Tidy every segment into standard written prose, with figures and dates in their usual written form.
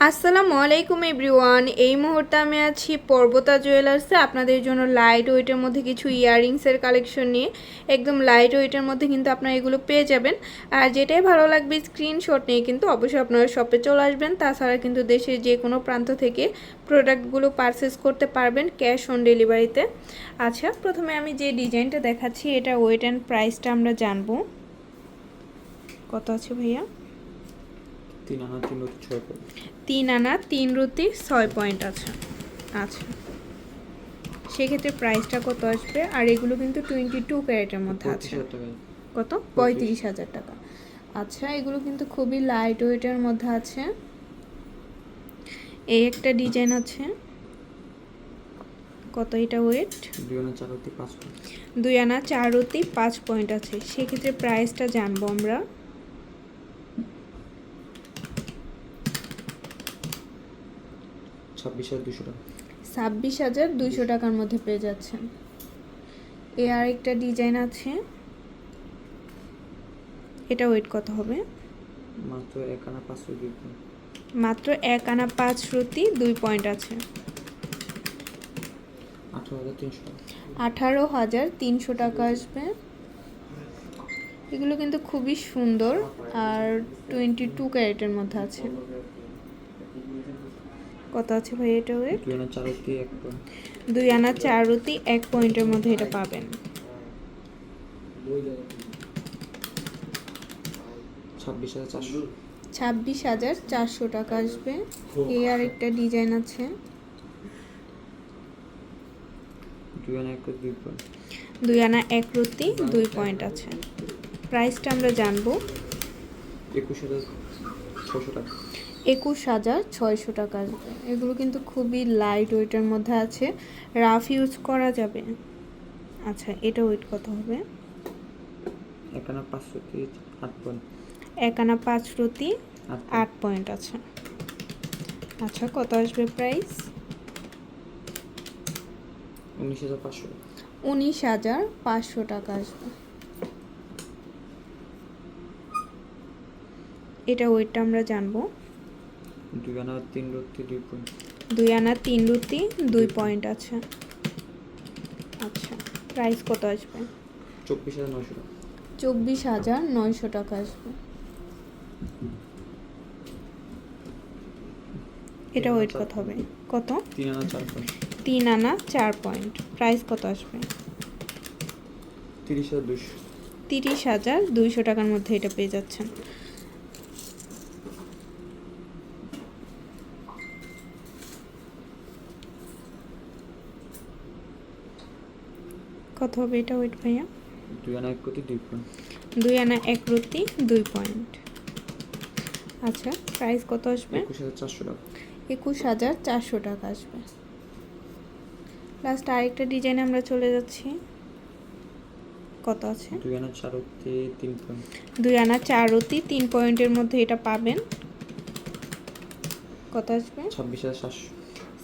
আসসালামু আলাইকুম এভরিওয়ান। এই মুহূর্তে আমি আছি পর্বতা জুয়েলার্সে আপনাদের জন্য লাইট ওয়েটের মধ্যে কিছু ইয়াররিংসের কালেকশন নিয়ে। একদম লাইট ওয়েটের মধ্যে কিন্তু আপনারা এগুলো পেয়ে যাবেন। আর যেটাই ভালো লাগবে স্ক্রিনশট নিয়ে কিন্তু অবশ্যই আপনারা শপে চলে আসবেন। তাছাড়া কিন্তু দেশের যে কোনো প্রান্ত থেকে প্রোডাক্টগুলো পারচেস করতে পারবেন ক্যাশ অন ডেলিভারিতে। আচ্ছা, প্রথমে আমি যে ডিজাইনটা দেখাচ্ছি এটা ওয়েট অ্যান্ড প্রাইসটা আমরা জানবো। কত আছে ভাইয়া? 3 আনা 3 রুটি 6 পয়েন্ট। 3 আনা 3 রুটি 6 পয়েন্ট আছে। আচ্ছা, সেক্ষেত্রে প্রাইসটা কত আসবে? আর এগুলো কিন্তু 22 ক্যারেটের মধ্যে আছে। কত? 35,000 টাকা। আচ্ছা, এগুলো কিন্তু খুবই লাইট ওয়েটের মধ্যে আছে। এই একটা ডিজাইন আছে। কত এটা ওয়েট? 2 আনা 4 রুটি 5 পয়েন্ট। 2 আনা 4 রুটি 5 পয়েন্ট আছে। সেক্ষেত্রে প্রাইসটা জানবো আমরা। 26,200 টাকা। 26,200 টাকার মধ্যে পেয়ে যাচ্ছেন। এ আর একটা ডিজাইন আছে। এটা ওয়েট কত হবে? মাত্র 1 আনা 5 রুটি 2 পয়েন্ট। মাত্র 1 আনা 5 রুটি 2 পয়েন্ট আছে। 18,300 টাকা। 18,300 টাকা আসবে। এগুলো কিন্তু খুবই সুন্দর আর 22 ক্যারেটের মধ্যে আছে। কত আছে ভাই এটা ওয়েট? 2 আনা 4 রুটি 1 পয়েন্ট। 2 আনা 4 রুটি 1 পয়েন্টের মধ্যে এটা পাবেন। 26,400। 26,400 টাকা আসবে। এই আর একটা ডিজাইন আছে। 2 আনা 1 রুটি 2 পয়েন্ট। 2 আনা 1 রুটি 2 পয়েন্ট আছে। প্রাইসটা আমরা জানবো। 21,600 টাকা। 21,600 টাকা আসবে। এগুলো কিন্তু খুবই লাইট ওয়েটের মধ্যে আছে, রাফ ইউজ করা যাবে। আচ্ছা, এটা ওয়েট কত হবে? 1 আনা 5 রুটি 8 পয়েন্ট। 1 আনা 5 রুটি 8 পয়েন্ট আছে। আচ্ছা, কত আসবে প্রাইস? 19,500 টাকা। 19,500 টাকা আসবে। এটা ওয়েটটা আমরা জানবো। 2 আনা 3 রুটি 2 পয়েন্ট। 2 আনা 3 রুটি 2 পয়েন্ট আছে। আচ্ছা, প্রাইস কত আসবে? 24,900 টাকা। 24,900 টাকা আসবে। এটা ওয়েট কত হবে? কত? 3 আনা 4 পয়েন্ট। 3 আনা 4 পয়েন্ট। প্রাইস কত আসবে? 30,200। 30,200 টাকার মধ্যে এটা পেয়ে যাচ্ছেন। কত হবে এটা ওয়েট ভাইয়া? 2 আনা 1 রুটি 2 পয়েন্ট। 2 আনা 1 রুটি 2 পয়েন্ট। আচ্ছা, প্রাইস কত আসবে? 21,400 টাকা। 21,400 টাকা আসবে। লাস্ট আরেকটা ডিজাইনে আমরা চলে যাচ্ছি। কত আছে? 2 আনা 4 রুটি 3 পয়েন্ট। 2 আনা 4 রুটি 3 পয়েন্টের মধ্যে এটা পাবেন। কত আসবে? 26,700।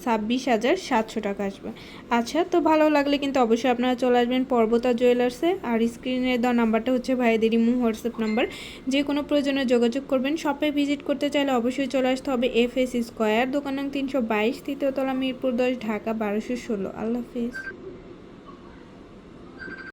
26,700 টাকা আসবে। আচ্ছা, তো ভালো লাগলে কিন্তু অবশ্যই আপনারা চলে আসবেন পর্বতা জুয়েলার্সে। আর স্ক্রিনে দেওয়া নাম্বারটা হচ্ছে ভাইদের ইমো হোয়াটসঅ্যাপ নাম্বার। যে কোনো প্রয়োজনে যোগাযোগ করবেন। শপে ভিজিট করতে চাইলে অবশ্যই চলে আসতে হবে FS স্কয়ার, দোকান নং 322, তৃতীয় তলা, মিরপুর 10, ঢাকা 1216। আল্লাহ হাফিজ।